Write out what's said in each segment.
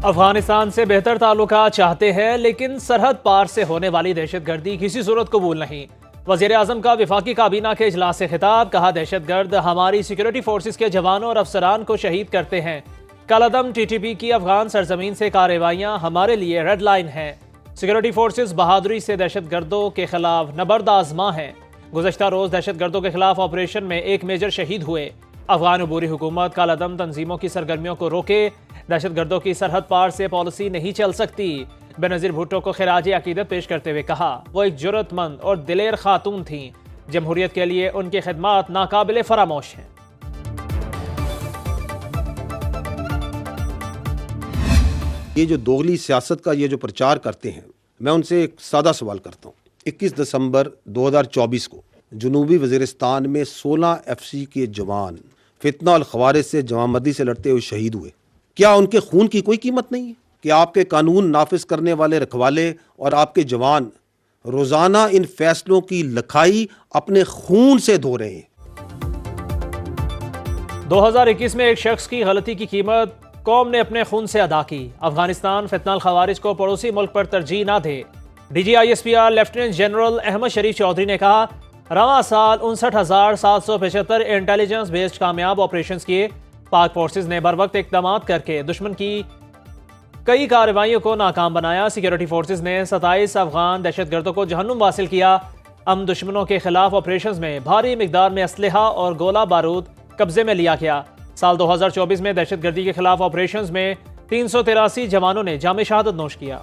अफगानिस्तान से बेहतर ताल्लुकात चाहते हैं, लेकिन सरहद पार से होने वाली दहशतगर्दी किसी सूरत कबूल नहीं। वज़ीर आज़म का विफाकी काबीना के इजलास से खिताब, कहा दहशतगर्द हमारी सिक्योरिटी फोर्सेस के जवानों और अफसरान को शहीद करते हैं। कालादम TTP की अफगान सरजमीन से कार्रवाइयाँ हमारे लिए रेड लाइन हैं। सिक्योरिटी फोर्सेस बहादुरी से दहशतगर्दों के खिलाफ नबर्द आजमा हैं। गुज़श्ता रोज़ दहशतगर्दों के खिलाफ ऑपरेशन में एक मेजर शहीद हुए। अफगान अबूरी हुकूमत कालादम तंजीमों की सरगर्मियों को रोके। दहशतगर्दों की सरहद पार से पॉलिसी नहीं चल सकती। बेनज़ीर भुट्टो को खिराज अकीदत पेश करते हुए कहा, वो एक जुर्रतमंद और दिलेर खातून थीं। जमहूरियत के लिए उनकी खिदमात नाकाबिले फरामोश हैं। ये जो दोगली सियासत का ये जो प्रचार करते हैं, मैं उनसे एक सादा सवाल करता हूँ। 21 दिसंबर 2024 को जनूबी वज़ीरिस्तान में 16 FC के जवान फितना और ख़वारिज से जवामर्दी से लड़ते हुए शहीद हुए। क्या उनके खून की कोई कीमत नहीं है कि आपके कानून नाफिज करने वाले रखवाले और आपके जवान रोज़ाना इन फैसलों की लखाई अपने खून से धो रहे हैं? 2021 में एक शख्स की गलती की कीमत कौम ने अपने खून से अदा की। अफगानिस्तान फितना खवारिज को पड़ोसी मुल्क पर तरजीह ना दे। DG ISPR lieutenant general Ahmed Sharif Chaudhry ने कहा, रवां साल 59,775 इंटेलिजेंस बेस्ड कामयाब ऑपरेशंस किए। पाक फोर्सेस ने बर वक्त इक़दाम करके दुश्मन की कई कार्रवाइयों को नाकाम बनाया। सिक्योरिटी फोर्सेस ने 27 अफगान दहशतगर्दों को जहन्नुम वासिल किया। हम दुश्मनों के खिलाफ ऑपरेशंस में भारी मिकदार में असलहा और गोला बारूद कब्जे में लिया गया। साल 2024 में दहशतगर्दी के खिलाफ ऑपरेशंस में 383 जवानों ने जाम शहादत नोश किया।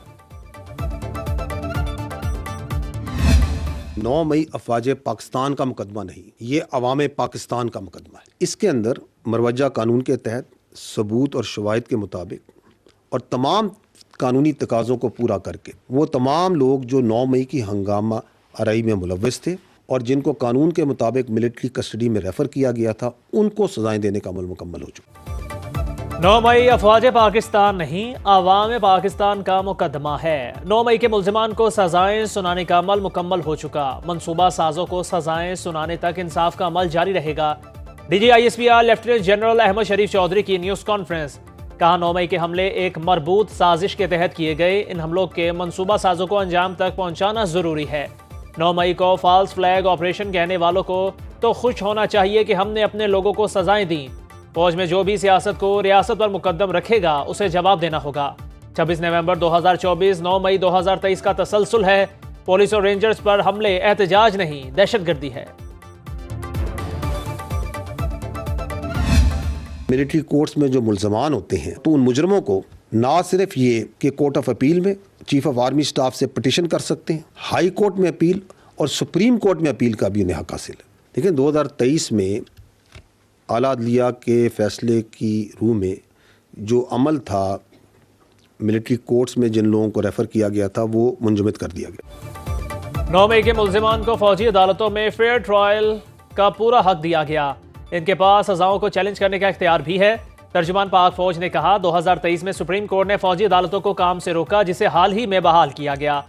9 मई अफवाज पाकिस्तान का मुकदमा नहीं, ये अवाम पाकिस्तान का मुकदमा है। इसके अंदर मरवजा कानून के तहत सबूत और शवाहिद के मुताबिक और तमाम कानूनी तकाज़ों को पूरा करके वो तमाम लोग जो 9 मई की हंगामा आराई में मुलव्वस थे और जिनको कानून के मुताबिक मिलिट्री कस्टडी में रेफ़र किया गया था, उनको सजाएं देने का अमल मुकम्मल हो चुका। 9 मई अफवाज पाकिस्तान नहीं, अवाम पाकिस्तान का मुकदमा है। 9 मई के मुल्ज़िमान को सजाएं सुनाने का अमल मुकम्मल हो चुका। मंसूबा साजों को सजाएं सुनाने तक इंसाफ का अमल जारी रहेगा। DG ISPR lieutenant general Ahmed Sharif Chaudhry की न्यूज़ कॉन्फ्रेंस, कहा 9 मई के हमले एक मरबूत साजिश के तहत किए गए। इन हमलों के मंसूबा साजों को अंजाम तक पहुँचाना ज़रूरी है। 9 मई को फॉल्स फ्लैग ऑपरेशन कहने वालों को तो खुश होना चाहिए कि हमने अपने लोगों को सजाएं दी। फौज में जो भी सियासत को रियासत पर मुकद्दम रखेगा उसे जवाब देना होगा। 26 नवंबर 2024 9 मई 2023 का तसलसल है। पुलिस और रेंजर्स पर हमले एहतजाज नहीं, दहशतगर्दी है। मिलिट्री कोर्ट्स में जो मुल्ज़मान होते हैं तो उन मुजरमों को ना सिर्फ ये कि कोर्ट ऑफ अपील में चीफ ऑफ आर्मी स्टाफ से पिटीशन कर सकते हैं, हाई कोर्ट में अपील और सुप्रीम कोर्ट में अपील का भी उन्हें हक हासिल है। लेकिन 2023 में आला अदलिया के फैसले की रूह में जो अमल था मिलिट्री कोर्ट्स में जिन लोगों को रेफ़र किया गया था वो मुंजमद कर दिया गया। 9 मई के मुल्ज़िमान को फौजी अदालतों में फेयर ट्रायल का पूरा हक दिया गया। इनके पास सजाओं को चैलेंज करने का इख्तियार भी है। तर्जुमान पाक फौज ने कहा, 2023 में सुप्रीम कोर्ट ने फौजी अदालतों को काम से रोका, जिसे हाल ही में बहाल किया गया।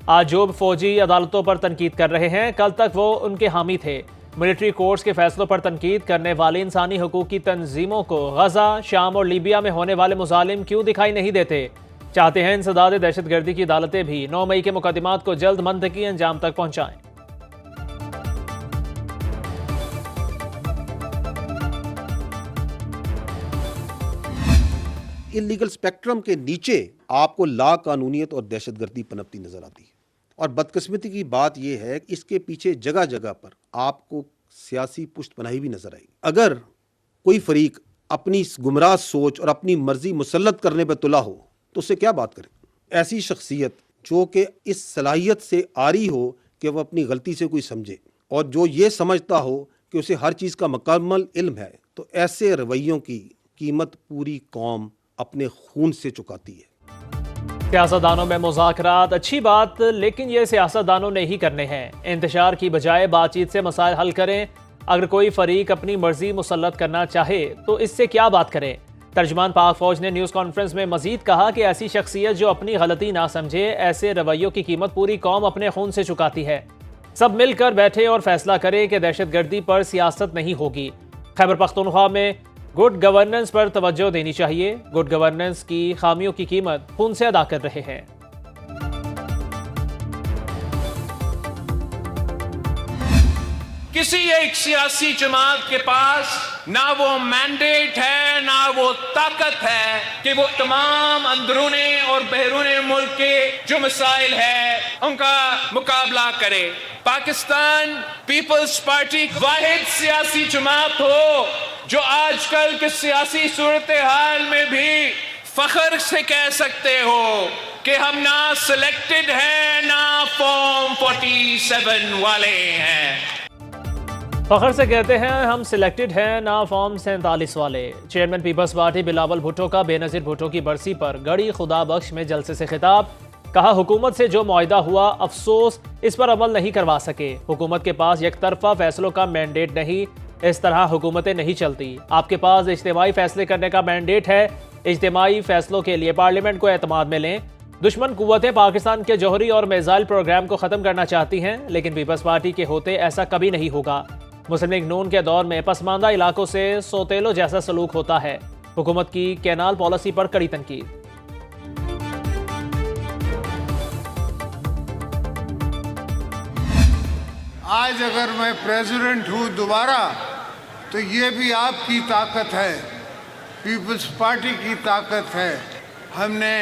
आज जो फौजी अदालतों पर तनकीद कर रहे हैं, कल तक वो उनके हामी थे। मिलिट्री कोर्ट्स के फैसलों पर तनकीद करने वाली इंसानी हकूक की तंजीमों को गजा, शाम और लीबिया में होने वाले मुजालिम क्यों दिखाई नहीं देते? चाहते हैं इंसदाद दहशतगर्दी की अदालतें भी 9 मई के मुकदमात को जल्द मंतकी अंजाम तक पहुँचाएं। इलीगल स्पेक्ट्रम के नीचे आपको ला कानूनियत और दहशतगर्दी पनपती नजर आती है। और बदकिस्मती की बात यह है कि इसके पीछे जगह जगह पर आपको सियासी पुष्टपनाही भी नजर आएगी। अगर कोई फरीक अपनी गुमराह सोच और अपनी मर्जी मुसल्लत करने पर तुला हो तो उससे क्या बात करें? ऐसी शख्सियत जो कि इस सलाहियत से आरी हो कि वह अपनी गलती से कोई समझे और जो ये समझता हो कि उसे हर चीज़ का मुकम्मल इल्म है, तो ऐसे रवैयों की कीमत पूरी कौम अपने खून से चुकाती है। सियासतदानों में मुज़ाकरात अच्छी बात, लेकिन ये सियासतदानों ने ही करने हैं। इंतशार की बजाय बातचीत से मसाइल हल करें। अगर कोई फरीक अपनी मर्जी मुसल्लत करना चाहे तो इससे क्या बात करें? तर्जुमान पाक फौज ने न्यूज़ कॉन्फ्रेंस में मजीद कहा कि ऐसी शख्सियत जो अपनी गलती ना समझे, ऐसे रवैयों की कीमत पूरी कौम अपने खून से चुकाती है। सब मिलकर बैठे और फैसला करें कि दहशतगर्दी पर सियासत नहीं होगी। खैबर पख्तूनख्वा में गुड गवर्नेंस पर तवज्जो देनी चाहिए। गुड गवर्नेंस की खामियों की कीमत खून से अदा कर रहे हैं। किसी एक सियासी जमात के पास ना वो मैंडेट है ना वो ताकत है कि वो तमाम अंदरूनी और बैरूनी मुल्क के जो मसाइल है उनका मुकाबला करे। पाकिस्तान पीपल्स पार्टी वाहिद सियासी जमात हो जो आजकल के सियासी सूरत हाल में भी फख्र से कह सकते हो कि हम ना सिलेक्टेड हैं ना फॉर्म 47 वाले हैं। फखर से कहते हैं हम सिलेक्टेड हैं ना फॉर्म 47 वाले। चेयरमैन पीपल्स पार्टी बिलावल भुट्टो का बेनज़ीर भुट्टो की बरसी पर गड़ी खुदा बख्श में जलसे से खिताब। कहा हुकूमत से जो मुआहिदा हुआ अफसोस इस पर अमल नहीं करवा सके। हुकूमत के पास एक तरफा फैसलों का मैंडेट नहीं, इस तरह हुकूमतें नहीं चलती। आपके पास इज्तिमाई फैसले करने का मैंडेट है, इज्तिमाई फैसलों के लिए पार्लियामेंट को एतमाद में लें। दुश्मन कुव्वतें पाकिस्तान के जौहरी और मिसाइल प्रोग्राम को ख़त्म करना चाहती हैं, लेकिन पीपल्स पार्टी के होते ऐसा कभी नहीं होगा। मुस्लिम लीग नून के दौर में पसमानदा इलाकों से सोतेलो जैसा सलूक होता है। हुकूमत की कैनाल पॉलिसी पर कड़ी तनकीद। आज अगर मैं प्रेसिडेंट हूँ दोबारा तो ये भी आपकी ताकत है, पीपल्स पार्टी की ताकत है। हमने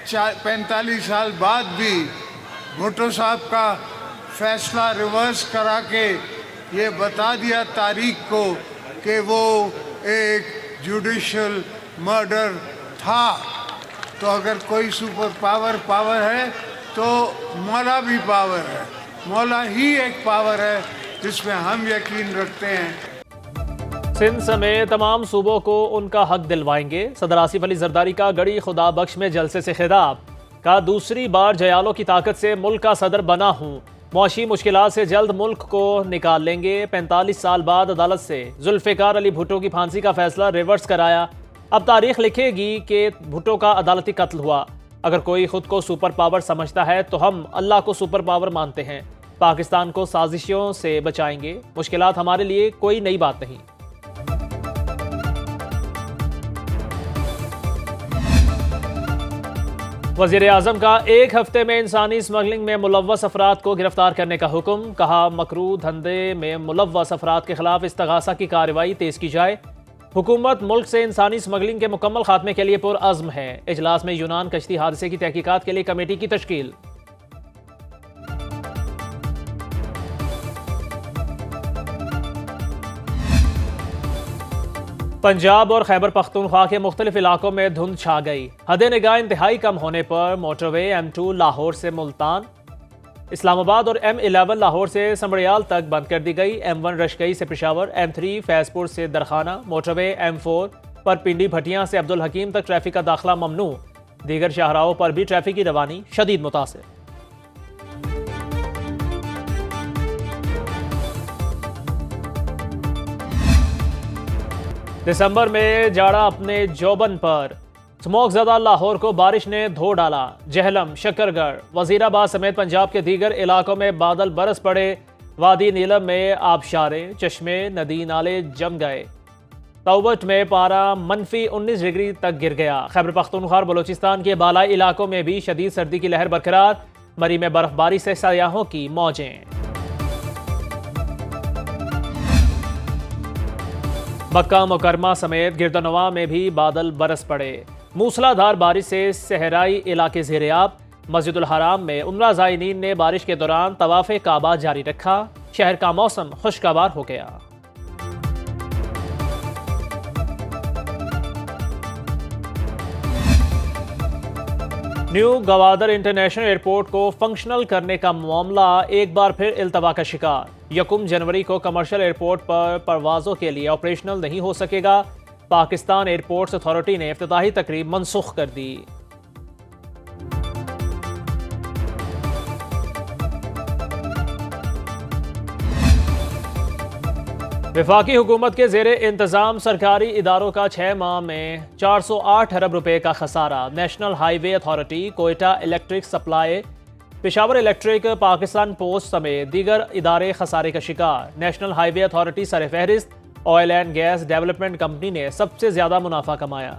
45 साल बाद भी भुट्टो साहब का फैसला रिवर्स करा के ये बता दिया तारीख को कि वो एक जुडिशल मर्डर था। तो अगर कोई सुपर पावर है तो मौला भी पावर है। मौला ही एक पावर है जिसमें हम यकीन रखते हैं। सिंध समेत तमाम सूबों को उनका हक दिलवाएंगे। सदर आसिफ अली जरदारी का गड़ी खुदा बख्श में जलसे से खिताब। का दूसरी बार जयालों की ताकत से मुल्क का सदर बना हूँ, मुआशी मुश्किलात से जल्द मुल्क को निकाल लेंगे। 45 साल बाद अदालत से जुल्फ़िकार अली भुट्टो की फांसी का फैसला रिवर्स कराया। अब तारीख लिखेगी कि भुट्टो का अदालती कत्ल हुआ। अगर कोई खुद को सुपर पावर समझता है तो हम अल्लाह को सुपर पावर मानते हैं। पाकिस्तान को साजिशों से बचाएंगे। मुश्किलात हमारे लिए कोई नई बात नहीं। वज़ीर आज़म का एक हफ्ते में इंसानी स्मगलिंग में मुलव्वस अफराद को गिरफ्तार करने का हुक्म। कहा मकरू धंधे में मुलव्वस अफराद के खिलाफ इस्तगासा की कार्रवाई तेज की जाए। हुकूमत मुल्क से इंसानी स्मगलिंग के मुकम्मल खात्मे के लिए पुरअज़्म है। इजलास में यूनान कश्ती हादसे की तहकीकात के लिए कमेटी की तश्कील। पंजाब और खैबर पख्तूनख्वा के मुख्तलिफ इलाकों में धुंध छा गई। हद निगाह इंतहाई कम होने पर मोटरवे M2 लाहौर से मुल्तान, इस्लामाबाद और M11 लाहौर से समड़ियाल तक बंद कर दी गई। M1 रशकई से पेशावर, M3 फैजपुर से दरखाना, मोटरवे M4 पर पिंडी भटियां से अब्दुल हकीम तक ट्रैफिक का दाखिला ममनू। दीगर शाहराहों पर भी ट्रैफिक की रवानी शदीद मुतासिर। दिसंबर में जाड़ा अपने जौबन पर, स्मोक ज़दा लाहौर को बारिश ने धो डाला। जहलम, शकरगढ़, वजीराबाद समेत पंजाब के दीगर इलाकों में बादल बरस पड़े। वादी नीलम में आबशारे, चश्मे, नदी नाले जम गए। तौबट में पारा -19 डिग्री तक गिर गया। खैबर पख्तूनख्वा और बलूचिस्तान के बालाई इलाकों में भी शदीद सर्दी की लहर बरकरार। मरी में बर्फबारी से सयाहों की मौजें। मक्का मुकरमा समेत गिरदनवा में भी बादल बरस पड़े। मूसलाधार बारिश से सहराई इलाके ज़ेर-ए-आब। मस्जिदुल हराम में उम्रा ज़ायरीन ने बारिश के दौरान तवाफ़े काबा जारी रखा। शहर का मौसम खुशगवार हो गया। न्यू गवादर इंटरनेशनल एयरपोर्ट को फंक्शनल करने का मामला एक बार फिर इल्तवा का शिकार। 1 जनवरी को कमर्शियल एयरपोर्ट पर परवाज़ों के लिए ऑपरेशनल नहीं हो सकेगा। पाकिस्तान एयरपोर्ट्स अथॉरिटी ने इफ्तिताही तकरीब मनसूख कर दी। वफाकी हुकूमत के ज़ेरे इंतज़ाम सरकारी इदारों का 6 माह में 408 अरब रुपए का खसारा। National highway authority, Quetta electric supply, Peshawar electric, Pakistan post समेत दीगर इदारे खसारे का शिकार। नेशनल हाईवे अथॉरिटी सरफहरिस्त, oil and gas development company ने सबसे ज्यादा मुनाफा कमाया।